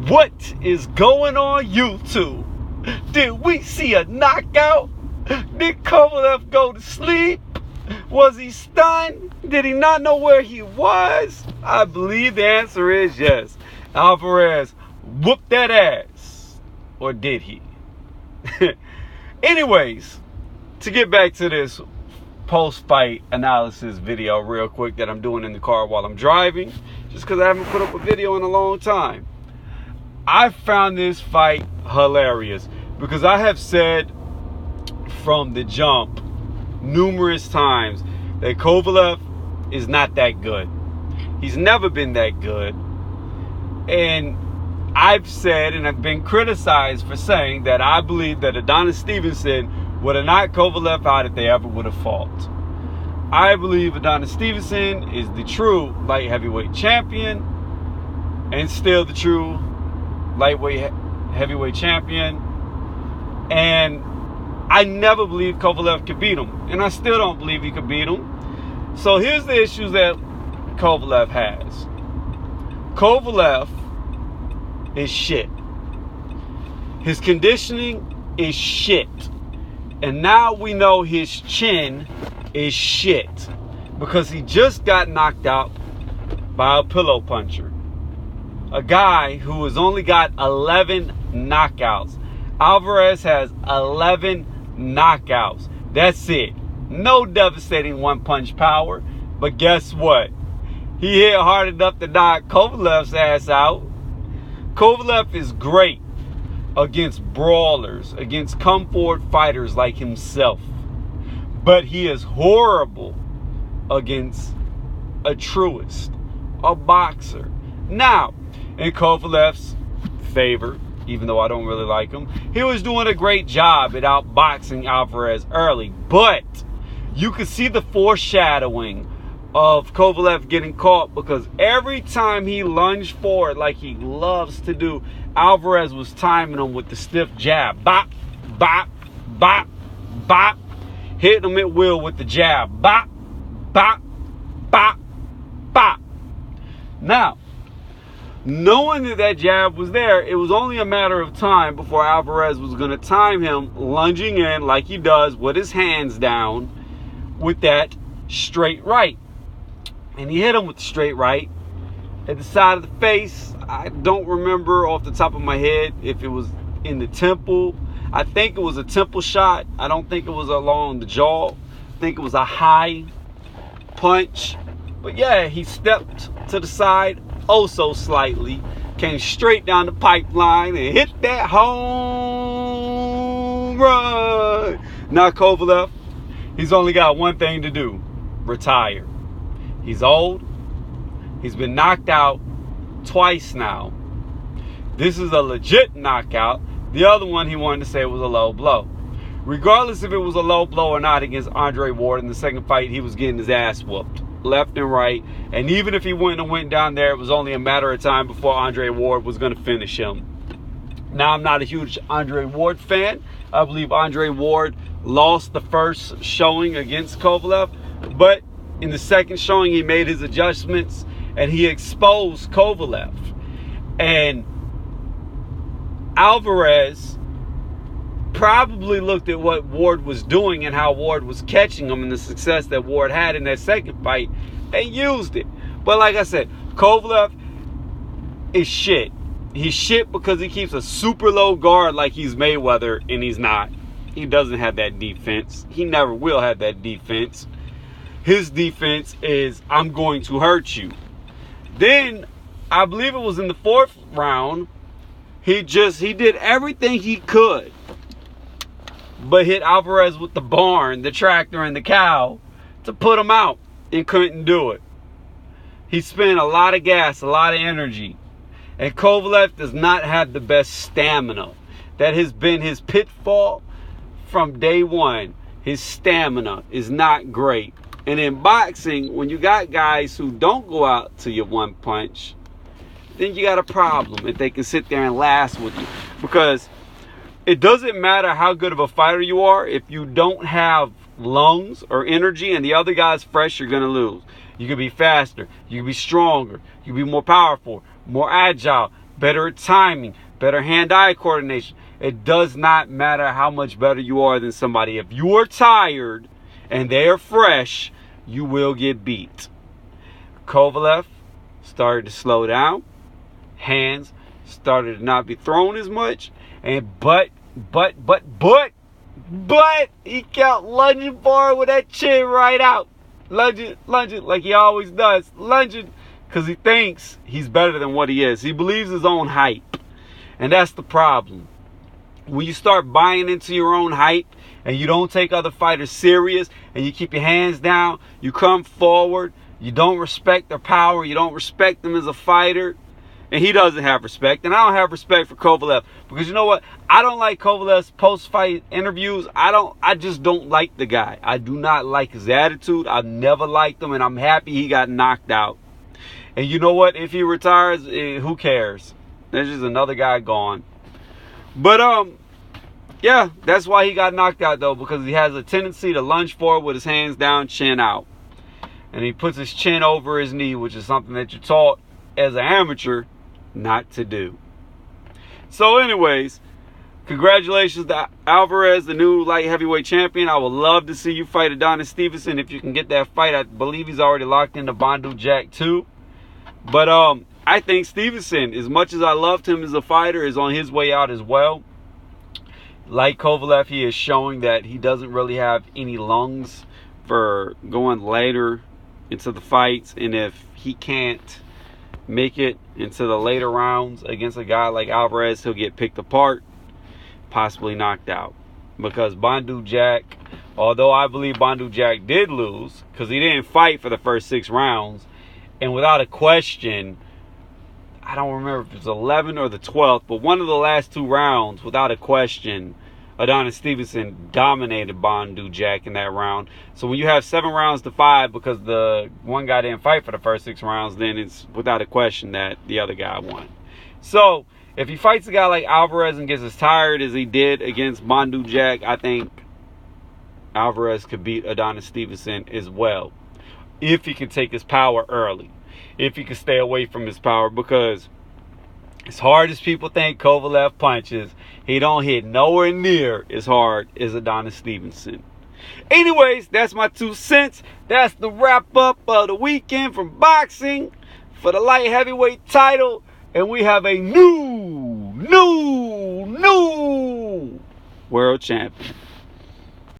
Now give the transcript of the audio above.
What is going on YouTube? Did we see a knockout? Did Kovalev go to sleep? Was he stunned? Did he not know where he was? I believe the answer is yes. Alvarez whooped that ass. Or did he? Anyways, to get back to this post-fight analysis video real quick that I'm doing in the car while I'm driving, just because I haven't put up a video in a long time. I found this fight hilarious because I have said from the jump numerous times that Kovalev is not that good. He's never been that good. And I've said, and I've been criticized for saying, that I believe that Adonis Stevenson would have knocked Kovalev out if they ever would have fought. I believe Adonis Stevenson is the true light heavyweight champion and still the true lightweight heavyweight champion. And I never believed Kovalev could beat him. And I still don't believe he could beat him. So here's the issues that Kovalev has. Kovalev is shit. His conditioning is shit. And now we know his chin is shit. Because he just got knocked out by a pillow puncher. A guy who has only got 11 knockouts. Alvarez has 11 knockouts. That's it. No devastating one-punch power. But guess what? He hit hard enough to knock Kovalev's ass out. Kovalev is great against brawlers, against come-forward fighters like himself. But he is horrible against a truist, a boxer. Now, in Kovalev's favor, even though I don't really like him, he was doing a great job at outboxing Alvarez early. But you could see the foreshadowing of Kovalev getting caught, because every time he lunged forward like he loves to do, Alvarez was timing him with the stiff jab. Bop, bop, bop, bop. Hitting him at will with the jab. Bop, bop, bop, bop. Now, knowing that that jab was there, it was only a matter of time before Alvarez was going to time him lunging in like he does with his hands down with that straight right. And he hit him with the straight right at the side of the face. I don't remember off the top of my head if it was in the temple. I think it was a temple shot. I don't think it was along the jaw. I think it was a high punch. But yeah, he stepped to the side oh so slightly, came straight down the pipeline and hit that home run. Now Kovalev, he's only got one thing to do: retire. He's old. He's been knocked out twice now. This is a legit knockout. The other one he wanted to say was a low blow. Regardless if it was a low blow or not against Andre Ward in the second fight, he was getting his ass whooped left and right. And even if he wouldn't have went down there, it was only a matter of time before Andre Ward was going to finish him. Now, I'm not a huge Andre Ward fan. I believe Andre Ward lost the first showing against Kovalev. But in the second showing, he made his adjustments and he exposed Kovalev. And Alvarez probably looked at what Ward was doing and how Ward was catching him and the success that Ward had in that second fight and used it. But like I said, Kovalev is shit. He's shit because he keeps a super low guard like he's Mayweather, and he's not. He doesn't have that defense. He never will have that defense. His defense is, I'm going to hurt you. Then, I believe it was in the fourth round, he did everything he could but hit Alvarez with the barn, the tractor, and the cow to put him out, and couldn't do it. He spent a lot of gas, a lot of energy. And Kovalev does not have the best stamina. That has been his pitfall from day one. His stamina is not great. And in boxing, when you got guys who don't go out to your one punch, then you got a problem if they can sit there and last with you. Because it doesn't matter how good of a fighter you are. If you don't have lungs or energy and the other guy's fresh, you're going to lose. You can be faster. You can be stronger. You can be more powerful, more agile. better timing, better hand-eye coordination. It does not matter how much better you are than somebody. If you are tired and they are fresh, you will get beat. Kovalev started to slow down. Hands started to not be thrown as much. And but he kept lunging forward with that chin right out. Lunging like he always does. Lunging because he thinks he's better than what he is. He believes his own hype. And that's the problem. When you start buying into your own hype and you don't take other fighters serious and you keep your hands down, you come forward, you don't respect their power, you don't respect them as a fighter, and he doesn't have respect. And I don't have respect for Kovalev because you know what? I don't like Kovalev's post-fight interviews. I just don't like the guy. I do not like his attitude. I've never liked him, and I'm happy he got knocked out. And you know what? If he retires, who cares? There's just another guy gone. But yeah, that's why he got knocked out though, because he has a tendency to lunge forward with his hands down, chin out. And he puts his chin over his knee, which is something that you're taught as an amateur not to do. So anyways, congratulations to Alvarez, the new light heavyweight champion. I would love to see you fight Adonis Stevenson if you can get that fight. I believe he's already locked into Bandu Jack 2. But I think Stevenson, as much as I loved him as a fighter, is on his way out as well. Like Kovalev, he is showing that he doesn't really have any lungs for going later into the fights. And if he can't make it into the later rounds against a guy like Alvarez, he'll get picked apart, possibly knocked out. Because Bandu Jack, although I believe Bandu Jack did lose, because he didn't fight for the first 6 rounds, and without a question, I don't remember if it was 11 or the 12th, but one of the last 2 rounds, without a question, Adonis Stevenson dominated Bandu Jack in that round. So when you have 7 rounds to 5 because the one guy didn't fight for the first 6 rounds, then it's without a question that the other guy won. So if he fights a guy like Alvarez and gets as tired as he did against Bandu Jack, I think Alvarez could beat Adonis Stevenson as well, if he can take his power early, if he can stay away from his power, because as hard as people think Kovalev punches, he don't hit nowhere near as hard as Adonis Stevenson. Anyways, that's my 2 cents. That's the wrap up of the weekend from boxing for the light heavyweight title. And we have a new world champion.